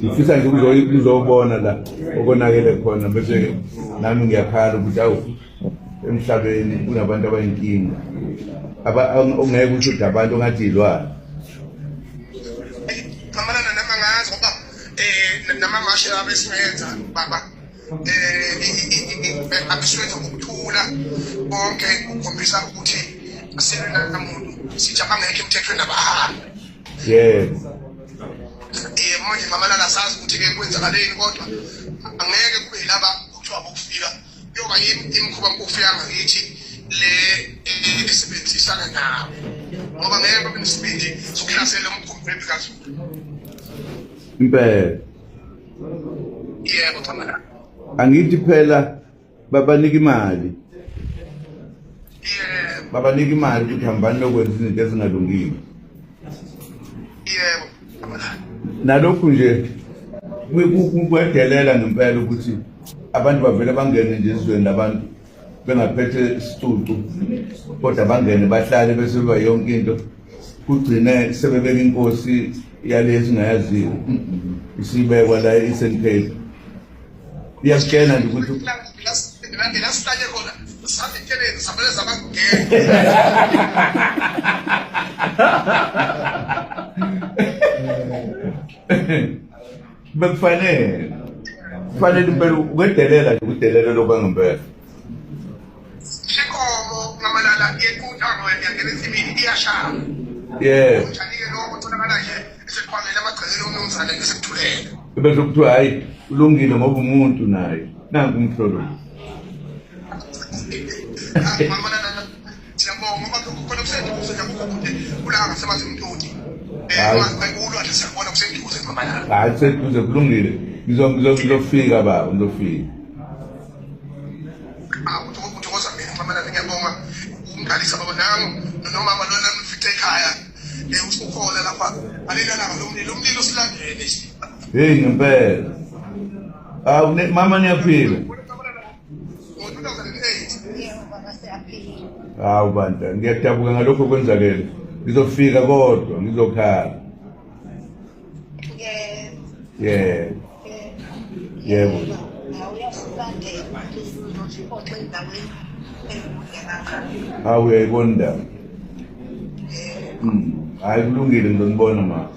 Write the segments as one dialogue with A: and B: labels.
A: ngifisa nje ukuzobona la okonakele khona bese nami ngiyakhala ukuthi awu emhlabeni kunabantu abayinkinga ongeke ukuthi abantu ongadilwana
B: kamalana nama ngazi ngoba nama ngasho abesenza baba abesenza ukuthula bonke ukukhombisa ukuthi asebenza namuntu sithi abangeke emthethweni abahambi manje kamalana sazi ukuthi ke kwenzakaleni kodwa angeke kube laba kuthiwa bokufika yoba imikhuba nkufika ngakithi le esebenzisana nabo ngoba ngeke babe nesibindi sokuhlasela umkhumbi kaZulu
A: impela
B: yebo kamalana
A: angithi phela babanika imali babanika imali ukuthi hambani lokwenza izinto ezingalungile
B: yebo kamalana
A: nalokhu nje kwedelela ngempela ukuthi abantu bavele bangene nje ezweni labantu bengaphethe isicucu kodwa bangene bahlale bese ba yonke into kugcine sebebeka inkosi yalezi ngayaziyo isibekwa la isenkheli iyakutshela nje ukuthi
B: la sihlanye khona sathi keleni sabele zabangene
A: bekufanele impela ukwedelela nje ukudelela lokwangempela
B: shikomo ngamalala yekuthango yangena esibili iyashaya njani-ke lokho kutholakala nje esekhwamele amagcekelo omnumzane ngesekuthulele
A: bese kuthiwa hayi ulungile ngoba umuntu naye nanku umhlolo
B: ngamalala siyabonga ngoba khona kusenduze nje kulanga ngasemazimtoti ulwandle siyabona kusenduze ngamalala
A: hayi kuseduze kulungile ngizofika baba ngizofika
B: uthokoza mina ngamalala ngiyabonga umdalisa baba nangu nomama lona mfithe ekhaya usukhona lapha alelana lomlilo silandele
A: hey ngempela mama niyaphila hawu bandla ngiyadabuka ngalokho kwenzakele ngizofika kodwa ngizokhala yebo hawu uyayibona indaba hayi kulungile ngizonibona ma.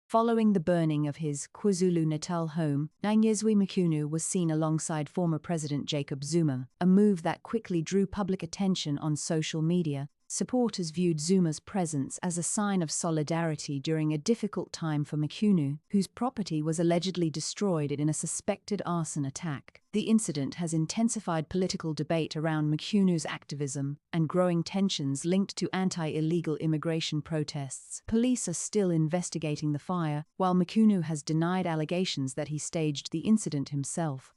C: Following the burning of his KwaZulu-Natal home, Nangezwi Mchunu was seen alongside former President Jacob Zuma, a move that quickly drew public attention on social media. Supporters viewed Zuma's presence as a sign of solidarity during a difficult time for Mchunu, whose property was allegedly destroyed in a suspected arson attack. The incident has intensified political debate around Mchunu's activism and growing tensions linked to anti-illegal immigration protests. Police are still investigating the fire, while Mchunu has denied allegations that he staged the incident himself.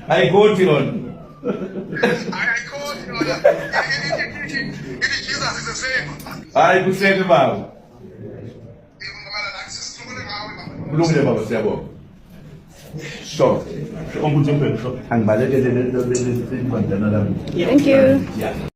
A: I got you on. Hayi kuseke baba. Kulungile baba siyabonga. So, angibhalele le bandana lami.
C: Thank you.